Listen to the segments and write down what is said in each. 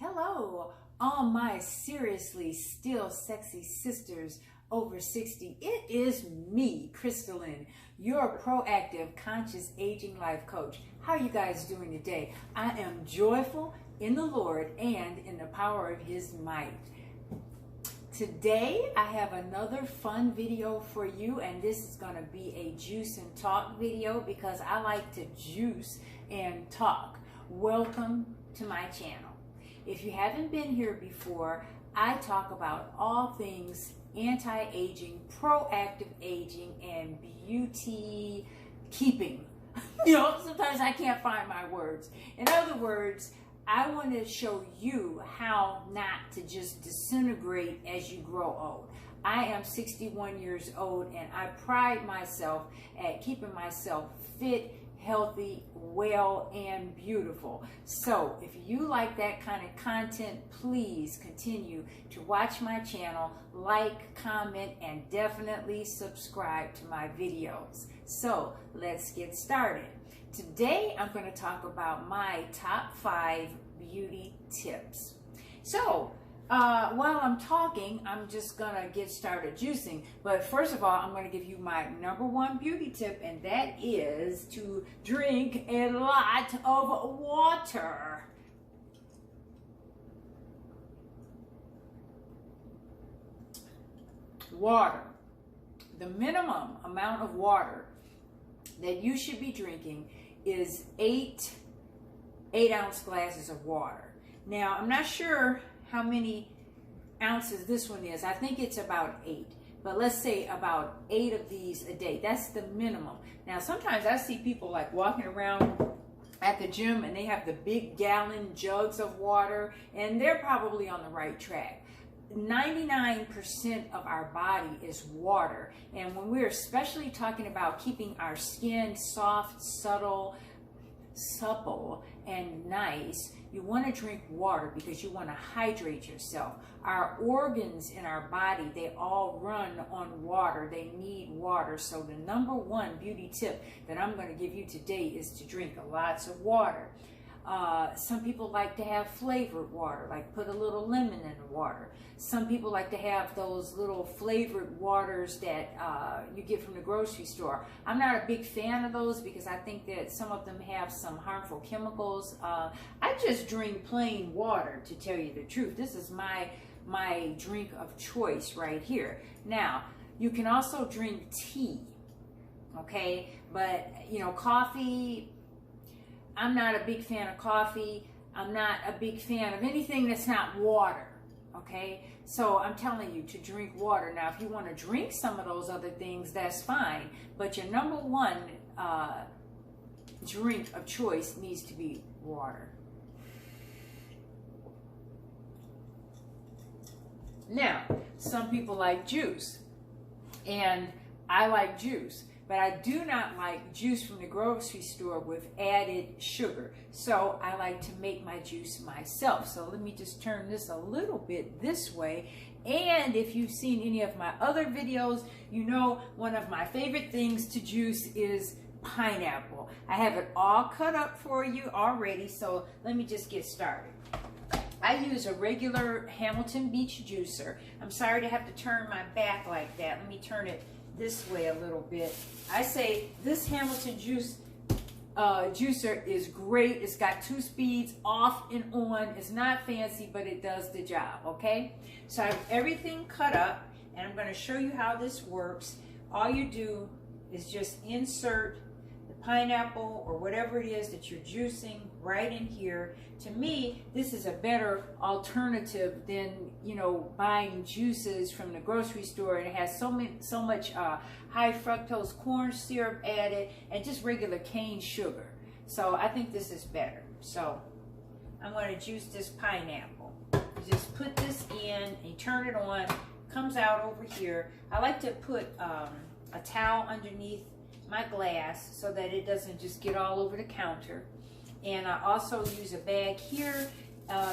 Hello, all my seriously still sexy sisters over 60. It is me, Crystalline, your proactive conscious aging life coach. How are you guys doing today? I am joyful in the Lord and in the power of his might. Today I have another fun video for you, and this is going to be a juice and talk video because I like to juice and talk. Welcome to my channel. If you haven't been here before, I talk about all things anti-aging, proactive aging, and beauty keeping. You know, sometimes I can't find my words. In other words, I want to show you how not to just disintegrate as you grow old. I am 61 years old, and I pride myself at keeping myself fit, healthy, well, and beautiful. So if you like that kind of content, please continue to watch my channel, like, comment, and definitely subscribe to my videos. So let's get started. Today I'm going to talk about my top 5 beauty tips. So while I'm talking, I'm just gonna get started juicing. But first of all, I'm gonna give you my #1 beauty tip, and that is to drink a lot of water. Water. The minimum amount of water that you should be drinking is 8-ounce glasses of water. Now, I'm not sure how many ounces this one is. I think it's about 8, but let's say about 8 of these a day. That's the minimum. Now, sometimes I see people like walking around at the gym and they have the big gallon jugs of water, and they're probably on the right track. 99% of our body is water, and when we're especially talking about keeping our skin soft, supple, and nice, you want to drink water because you want to hydrate yourself. Our organs in our body, they all run on water. They need water. So the #1 beauty tip that I'm going to give you today is to drink lots of water. Some people like to have flavored water, like put a little lemon in the water. Some people like to have those little flavored waters that you get from the grocery store. I'm not a big fan of those because I think that some of them have some harmful chemicals. I just drink plain water, to tell you the truth. This is my drink of choice right here. Now, you can also drink tea, okay? But, you know, coffee, I'm not a big fan of coffee. I'm not a big fan of anything that's not water, okay? So I'm telling you to drink water. Now, if you want to drink some of those other things, that's fine. But your #1 drink of choice needs to be water. Now, some people like juice, and I like juice. But I do not like juice from the grocery store with added sugar. So I like to make my juice myself. So let me just turn this a little bit this way. And if you've seen any of my other videos, you know one of my favorite things to juice is pineapple. I have it all cut up for you already. So let me just get started. I use a regular Hamilton Beach juicer. I'm sorry to have to turn my back like that. Let me turn it this way a little bit. I say this Hamilton juicer is great. It's got 2 speeds, off and on. It's not fancy, but it does the job, okay? So I have everything cut up, and I'm going to show you how this works. All you do is just insert the pineapple or whatever it is that you're juicing right in here. To me, this is a better alternative than, you know, buying juices from the grocery store, and it has so much high fructose corn syrup added and just regular cane sugar. So I think this is better. So I'm going to juice this pineapple. You just put this in and you turn it on. It comes out over here. I like to put a towel underneath my glass so that it doesn't just get all over the counter. And I also use a bag here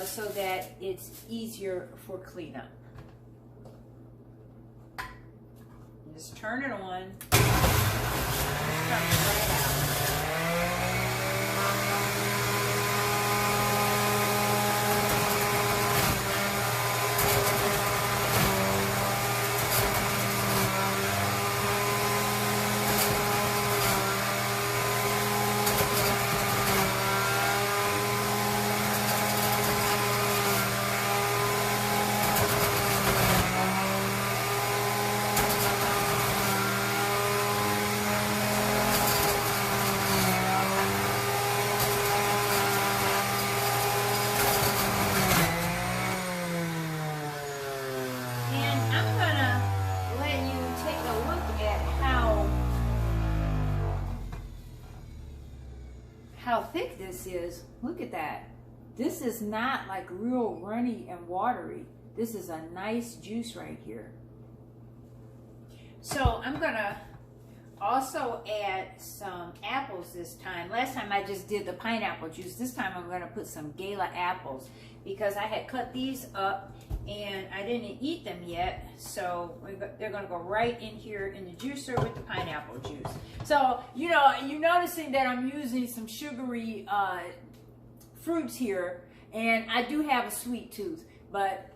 so that it's easier for cleanup. Just turn it on. It comes right out. this is, look at that. This is not like real runny and watery. This is a nice juice right here. So I'm gonna also add some apples this time. Last time I just did the pineapple juice. This time I'm gonna put some Gala apples because I had cut these up and I didn't eat them yet. So they're gonna go right in here in the juicer with the pineapple juice. So, you know, you're noticing that I'm using some sugary fruits here, and I do have a sweet tooth, but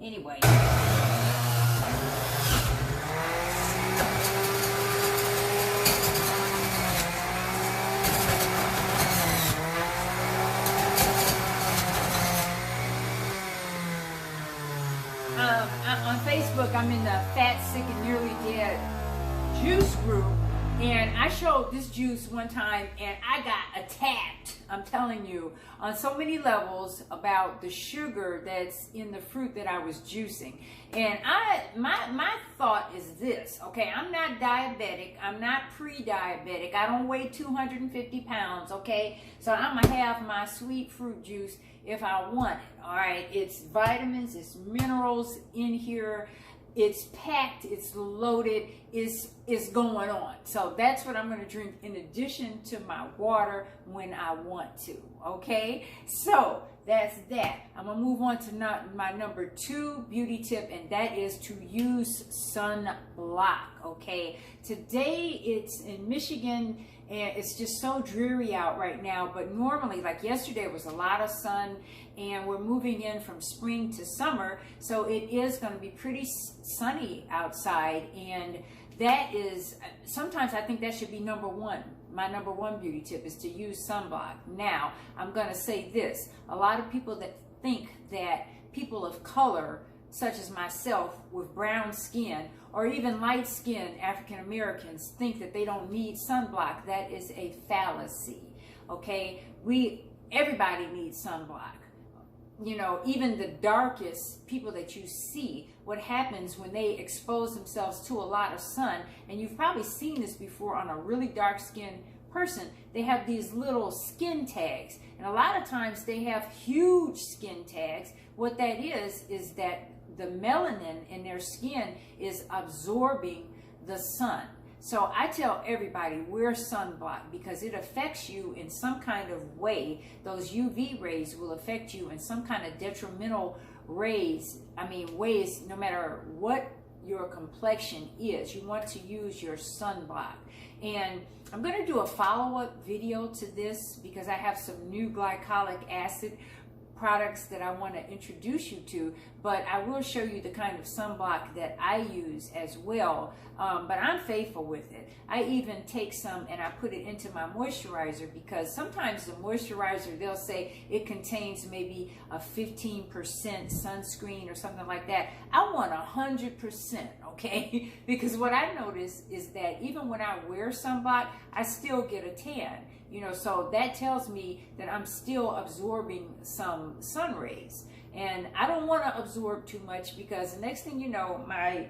anyway. On Facebook, I'm in the Fat, Sick, and Nearly Dead juice group, and I showed this juice one time, and I got attacked, I'm telling you, on so many levels about the sugar that's in the fruit that I was juicing. And my thought is this, okay, I'm not diabetic, I'm not pre-diabetic, I don't weigh 250 pounds, okay, so I'm gonna have my sweet fruit juice if I want it, all right? It's vitamins, it's minerals in here, it's packed, it's loaded, it's going on. So that's what I'm going to drink in addition to my water when I want to, okay? So that's that. I'm going to move on to my number 2 beauty tip, and that is to use sunblock, okay? Today it's in Michigan, and it's just so dreary out right now, but normally, like yesterday, was a lot of sun, and we're moving in from spring to summer, so it is going to be pretty sunny outside, and that is, sometimes I think that should be number 1. My number 1 beauty tip is to use sunblock. Now, I'm going to say this. A lot of people that think that people of color, such as myself, with brown skin, or even light-skinned African Americans, think that they don't need sunblock. That is a fallacy, okay? Everybody needs sunblock. You know, even the darkest people that you see, what happens when they expose themselves to a lot of sun, and you've probably seen this before on a really dark-skinned person, they have these little skin tags, and a lot of times they have huge skin tags. What that is that the melanin in their skin is absorbing the sun. So I tell everybody, wear sunblock because it affects you in some kind of way. Those UV rays will affect you in some kind of detrimental ways, no matter what your complexion is. You want to use your sunblock. And I'm going to do a follow-up video to this because I have some new glycolic acid products that I want to introduce you to, but I will show you the kind of sunblock that I use as well, but I'm faithful with it. I even take some and I put it into my moisturizer because sometimes the moisturizer, they'll say it contains maybe a 15% sunscreen or something like that. I want 100%, okay? Because what I notice is that even when I wear sunblock, I still get a tan. You know, so that tells me that I'm still absorbing some sun rays. And I don't want to absorb too much because the next thing you know, my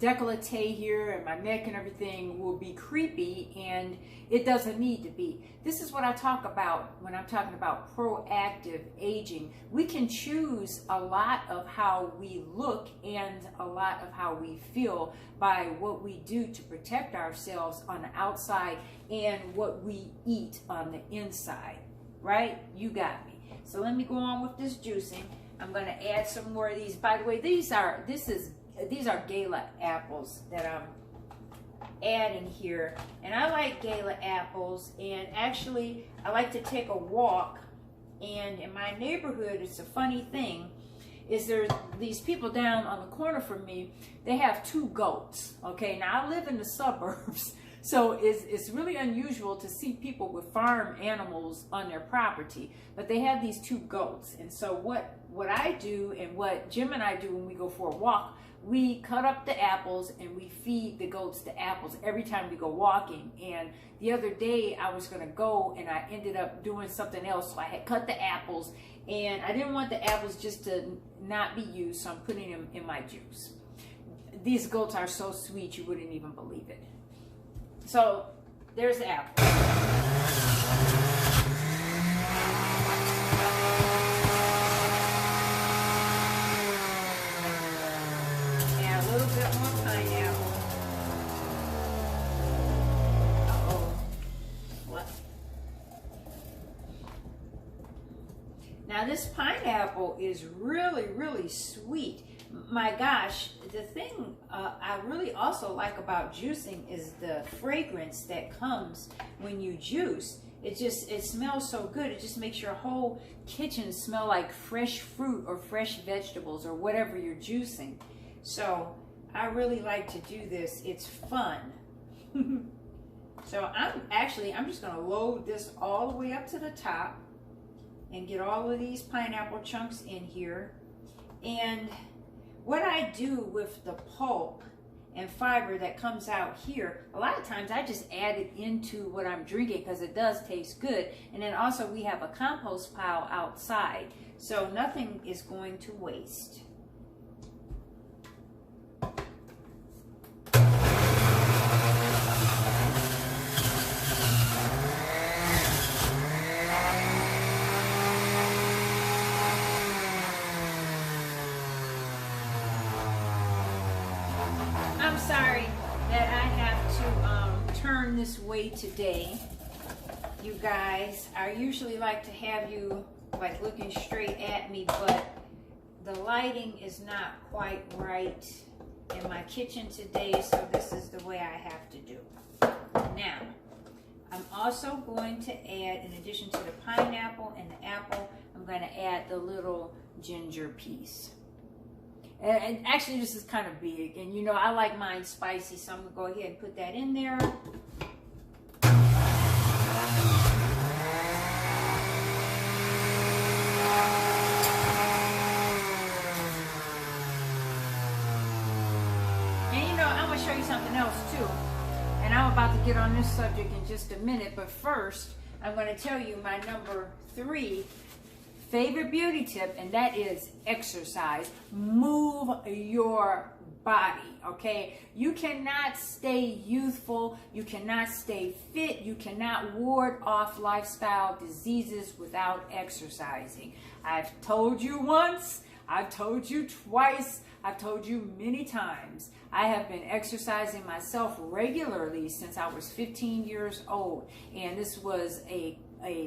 décolleté here and my neck and everything will be creepy, and it doesn't need to be. This is what I talk about when I'm talking about proactive aging. We can choose a lot of how we look and a lot of how we feel by what we do to protect ourselves on the outside and what we eat on the inside, right? You got me. So let me go on with this juicing. I'm going to add some more of these. By the way, these are Gala apples that I'm adding here, and I like Gala apples. And actually, I like to take a walk. And in my neighborhood, it's a funny thing. Is there's these people down on the corner from me. They have 2 goats. Okay, now I live in the suburbs. So it's really unusual to see people with farm animals on their property, but they have these 2 goats. And so what I do and what Jim and I do when we go for a walk, we cut up the apples and we feed the goats the apples every time we go walking. And the other day I was going to go and I ended up doing something else. So I had cut the apples and I didn't want the apples just to not be used, so I'm putting them in my juice. These goats are so sweet you wouldn't even believe it. So there's the apple. Now this pineapple is really, really sweet. My gosh, the thing I really also like about juicing is the fragrance that comes when you juice. It smells so good. It just makes your whole kitchen smell like fresh fruit or fresh vegetables or whatever you're juicing. So I really like to do this. It's fun. So I'm just gonna load this all the way up to the top and get all of these pineapple chunks in here. And what I do with the pulp and fiber that comes out here, a lot of times I just add it into what I'm drinking because it does taste good. And then also we have a compost pile outside, so nothing is going to waste. I'm sorry that I have to turn this way today, you guys. I usually like to have you like looking straight at me, but the lighting is not quite right in my kitchen today, so this is the way I have to do. Now, I'm also going to add, in addition to the pineapple and the apple, I'm going to add the little ginger piece. And actually this is kind of big, and you know I like mine spicy, so I'm going to go ahead and put that in there. And you know, I'm going to show you something else too. And I'm about to get on this subject in just a minute, but first I'm going to tell you my number 3 favorite beauty tip, and that is exercise. Move your body, okay? You cannot stay youthful, you cannot stay fit, you cannot ward off lifestyle diseases without exercising. I've told you once, I've told you twice, I've told you many times. I have been exercising myself regularly since I was 15 years old, and this was a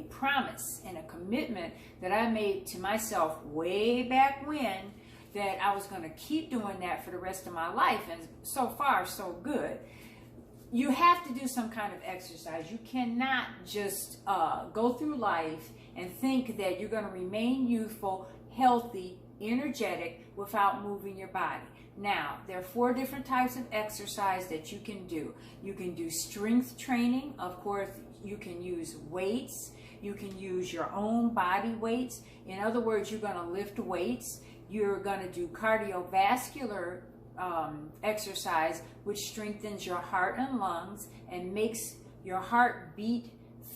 promise and a commitment that I made to myself way back when, that I was going to keep doing that for the rest of my life, and so far so good. You have to do some kind of exercise. You cannot just go through life and think that you're going to remain youthful, healthy, energetic without moving your body. Now, there are 4 different types of exercise that you can do. You can do strength training. Of course, you can use weights. You can use your own body weights. In other words, you're going to lift weights. You're going to do cardiovascular exercise, which strengthens your heart and lungs and makes your heart beat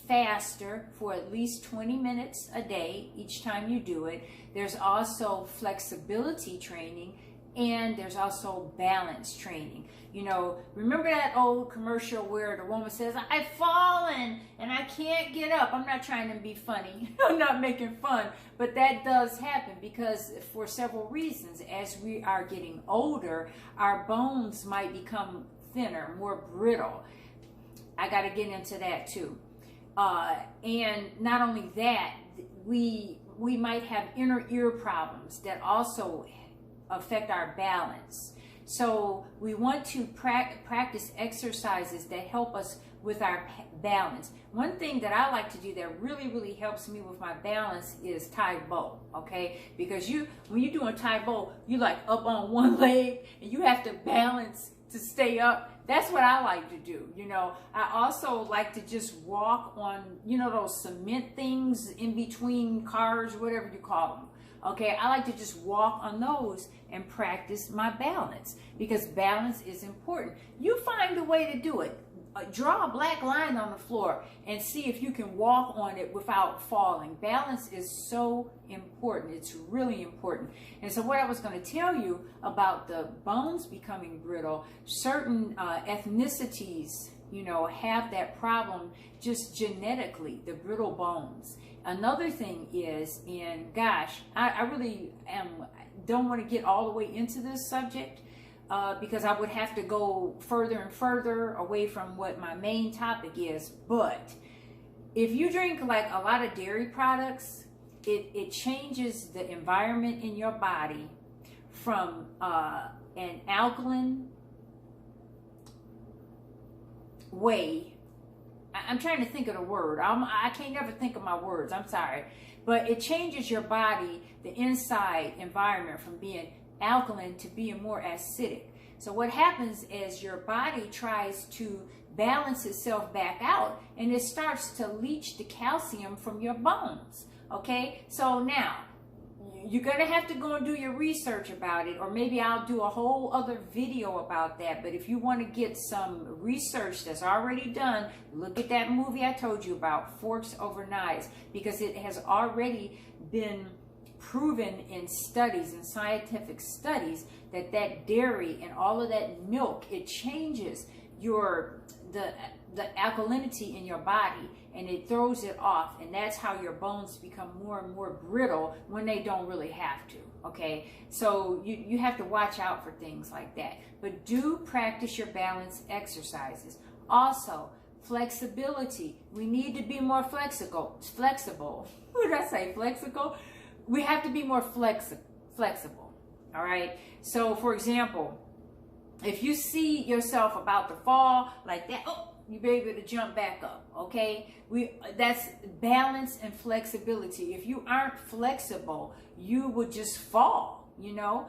faster for at least 20 minutes a day each time you do it. There's also flexibility training, and there's also balance training. You know, remember that old commercial where the woman says, I've fallen and I can't get up? I'm not trying to be funny. I'm not making fun. But that does happen because for several reasons. As we are getting older, our bones might become thinner, more brittle. I got to get into that too. And not only that, we might have inner ear problems that also affect our balance. So we want to practice exercises that help us with our balance. One thing that I like to do that really, really helps me with my balance is Tai Bo, okay? Because when you're doing Tai Bo, you like up on one leg and you have to balance to stay up. That's what I like to do, you know. I also like to just walk on, you know, those cement things in between cars, whatever you call them. Okay, I like to just walk on those and practice my balance, because balance is important. You find a way to do it. Draw a black line on the floor and see if you can walk on it without falling. Balance is so important. It's really important. And so what I was going to tell you about the bones becoming brittle, certain ethnicities, you know, have that problem just genetically, the brittle bones. Another thing is, and gosh, I really don't want to get all the way into this subject because I would have to go further and further away from what my main topic is. But if you drink like a lot of dairy products, it changes the environment in your body from an alkaline way. I'm trying to think of the word. I can't never think of my words. I'm sorry. But it changes your body, the inside environment, from being alkaline to being more acidic. So what happens is your body tries to balance itself back out, and it starts to leach the calcium from your bones. Okay? So now, you're going to have to go and do your research about it, or maybe I'll do a whole other video about that. But if you want to get some research that's already done, look at that movie I told you about, Forks Over Knives, because it has already been proven in studies, in scientific studies, that that dairy and all of that milk, it changes the alkalinity in your body, and it throws it off, and that's how your bones become more and more brittle when they don't really have to. Okay, so you have to watch out for things like that. But do practice your balance exercises. Also, flexibility. We need to be more flexible. What did I say? Flexible? We have to be more flexible. All right. So, for example, if you see yourself about to fall like that, oh, you be able to jump back up. Okay. That's balance and flexibility. If you aren't flexible, you would just fall. You know.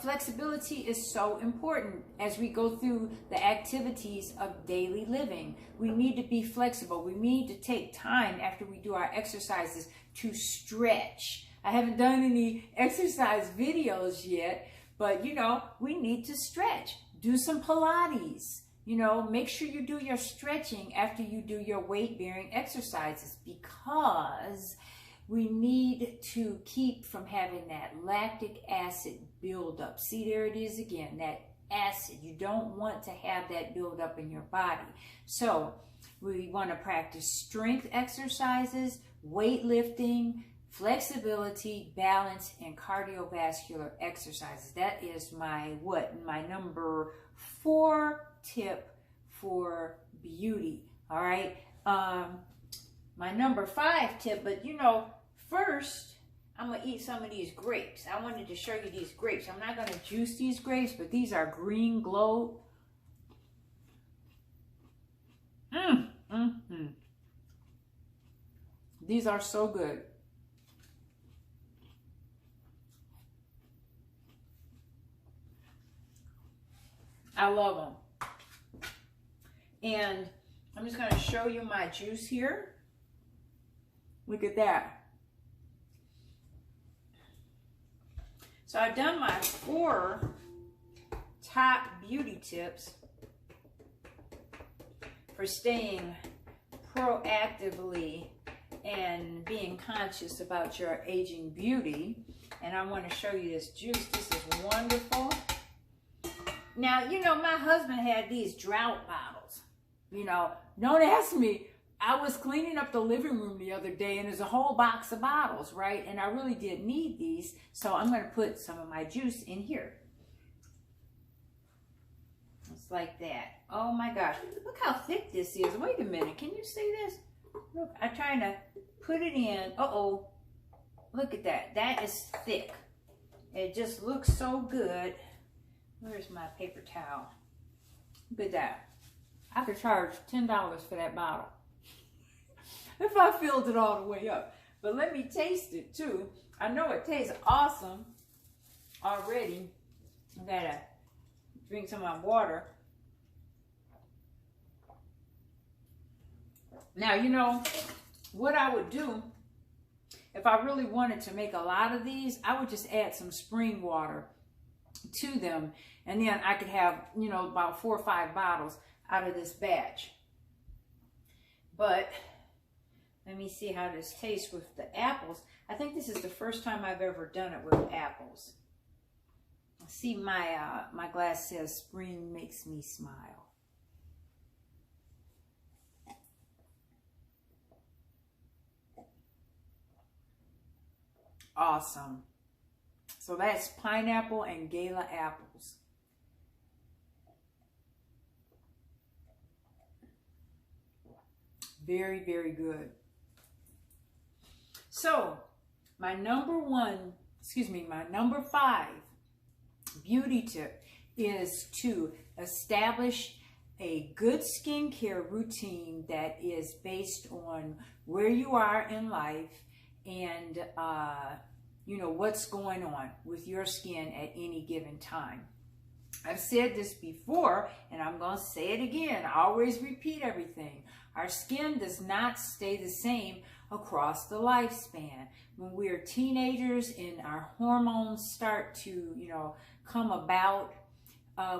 Flexibility is so important as we go through the activities of daily living. We need to be flexible. We need to take time after we do our exercises to stretch. I haven't done any exercise videos yet, but you know, we need to stretch. Do some Pilates. You know, make sure you do your stretching after you do your weight-bearing exercises, because we need to keep from having that lactic acid buildup. See, there it is again, that acid. You don't want to have that build up in your body. So we want to practice strength exercises, weightlifting, flexibility, balance, and cardiovascular exercises. That is my number 4 tip for beauty. All right. My number 5 tip, but you know, first I'm going to eat some of these grapes. I wanted to show you these grapes. I'm not going to juice these grapes, but these are green glow. These are so good. I love them. And I'm just going to show you my juice here. Look at that. So I've done my 4 top beauty tips for staying proactively and being conscious about your aging beauty. And I want to show you this juice. This is wonderful. Now, you know, my husband had these drought bottles. You know, don't ask me. I was cleaning up the living room the other day, and there's a whole box of bottles, right? And I really did need these, so I'm going to put some of my juice in here. It's like that. Oh my gosh. Look how thick this is. Wait a minute. Can you see this? Look, I'm trying to put it in. Uh-oh. Look at that. That is thick. It just looks so good. Where's my paper towel? Look at that. I could charge $10 for that bottle if I filled it all the way up. But let me taste it too. I know it tastes awesome already. I gotta drink some of my water. Now, you know, what I would do, if I really wanted to make a lot of these, I would just add some spring water to them. And then I could have, you know, about 4 or 5 bottles out of this batch. But let me see how this tastes with the apples. I think this is the first time I've ever done it with apples. See, my glass says spring makes me smile. Awesome. So that's pineapple and Gala apples. Very, very good. So My number 5 beauty tip is to establish a good skincare routine that is based on where you are in life and what's going on with your skin at any given time. I've said this before, and I'm going to say it again. I always repeat everything. Our skin does not stay the same across the lifespan. When we're teenagers and our hormones start to, come about,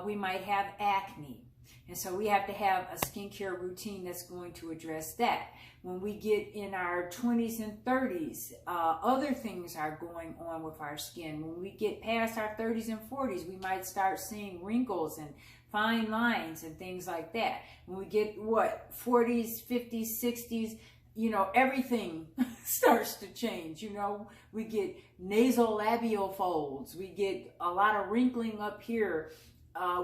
we might have acne. And so we have to have a skincare routine that's going to address that. When we get in our 20s and 30s, other things are going on with our skin. When we get past our 30s and 40s, we might start seeing wrinkles and fine lines and things like that. When we get, 40s, 50s, 60s, everything starts to change. We get nasolabial folds. We get a lot of wrinkling up here.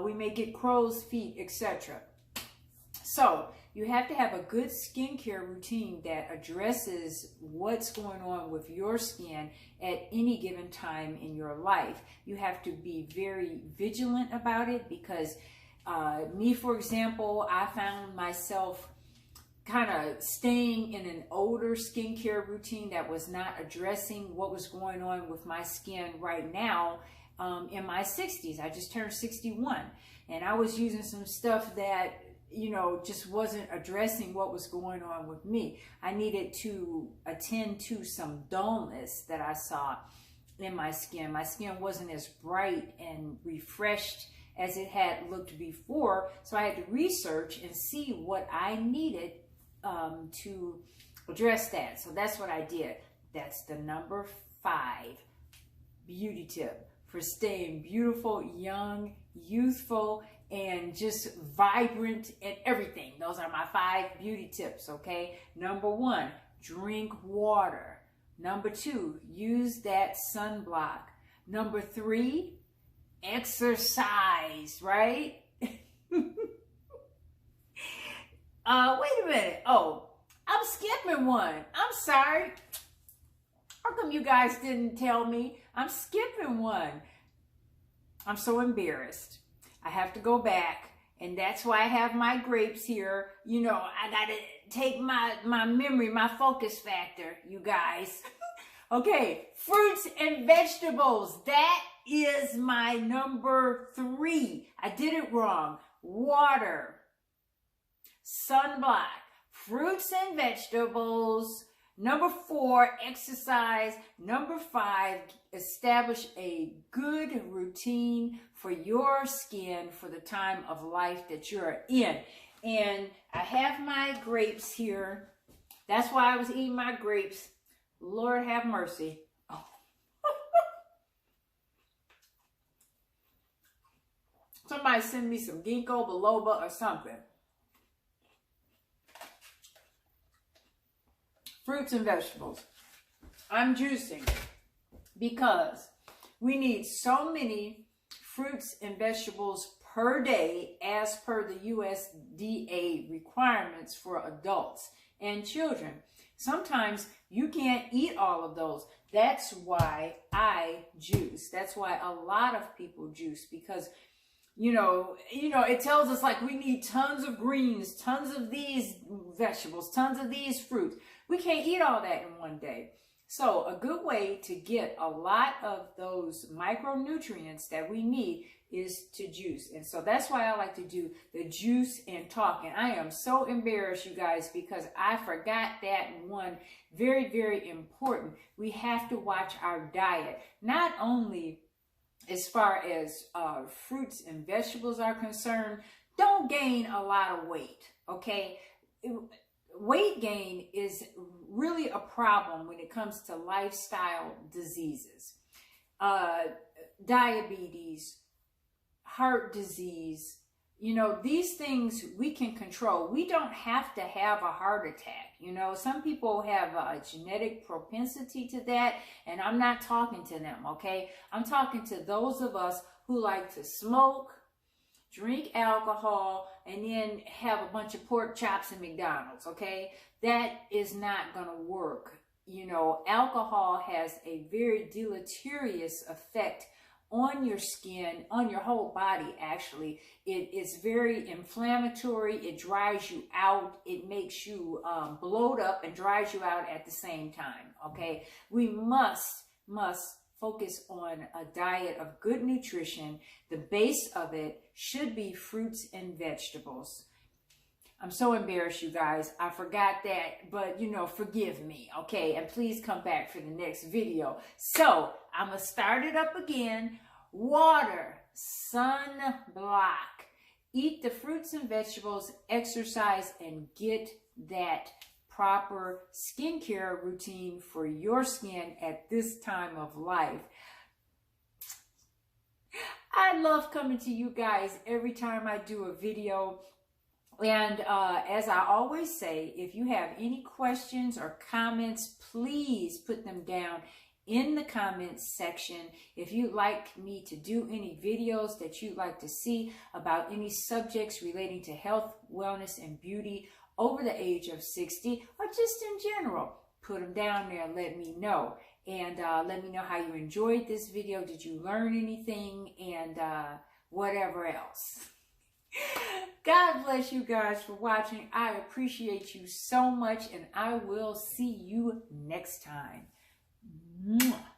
We may get crow's feet, etc. So you have to have a good skincare routine that addresses what's going on with your skin at any given time in your life. You have to be very vigilant about it because me, for example, I found myself kind of staying in an older skincare routine that was not addressing what was going on with my skin right now. In my 60s, I just turned 61, and I was using some stuff that, just wasn't addressing what was going on with me. I needed to attend to some dullness that I saw in my skin. My skin wasn't as bright and refreshed as it had looked before, so I had to research and see what I needed to address that. So that's what I did. That's the number 5 beauty tip for staying beautiful, young, youthful, and just vibrant and everything. Those are my 5 beauty tips, okay? Number 1, drink water. Number 2, use that sunblock. Number 3, exercise, right? Wait a minute. Oh, I'm skipping one. I'm sorry. How come you guys didn't tell me? I'm skipping one. I'm so embarrassed. I have to go back, and that's why I have my grapes here. I got to take my memory, my focus factor, you guys. Okay, fruits and vegetables. That is my number 3. I did it wrong. Water, sunblock, fruits and vegetables. Number 4, exercise. Number 5, establish a good routine for your skin for the time of life that you're in. And I have my grapes here. That's why I was eating my grapes. Lord have mercy. Oh. Somebody send me some ginkgo biloba or something. Fruits and vegetables. I'm juicing because we need so many fruits and vegetables per day as per the USDA requirements for adults and children. Sometimes you can't eat all of those. That's why I juice. That's why a lot of people juice, because it tells us like we need tons of greens, tons of these vegetables, tons of these fruits. We can't eat all that in one day. So a good way to get a lot of those micronutrients that we need is to juice. And so that's why I like to do the juice and talk. And I am so embarrassed, you guys, because I forgot that one very, very important. We have to watch our diet, not only as far as fruits and vegetables are concerned. Don't gain a lot of weight, okay? Weight gain is really a problem when it comes to lifestyle diseases, diabetes, heart disease. These things we can control. We don't have to have a heart attack. Some people have a genetic propensity to that, and I'm not talking to them, okay? I'm talking to those of us who like to smoke, drink alcohol, and then have a bunch of pork chops and McDonald's, okay? That is not going to work You know, alcohol has a very deleterious effect on your skin, on your whole body, actually. It is very inflammatory. It dries you out. It makes you bloat up and dries you out at the same time, okay? We must focus on a diet of good nutrition. The base of it should be fruits and vegetables. I'm so embarrassed, you guys. I forgot that, but you know, forgive me, okay? And please come back for the next video. So I'm gonna start it up again. Water, sunblock, eat the fruits and vegetables, exercise, and get that proper skincare routine for your skin at this time of life. I love coming to you guys every time I do a video. And as I always say, if you have any questions or comments, please put them down in the comments section. If you'd like me to do any videos that you'd like to see about any subjects relating to health, wellness, and beauty over the age of 60, or just in general, put them down there and let me know. And let me know how you enjoyed this video. Did you learn anything? And whatever else. God bless you guys for watching. I appreciate you so much, and I will see you next time. Mwah.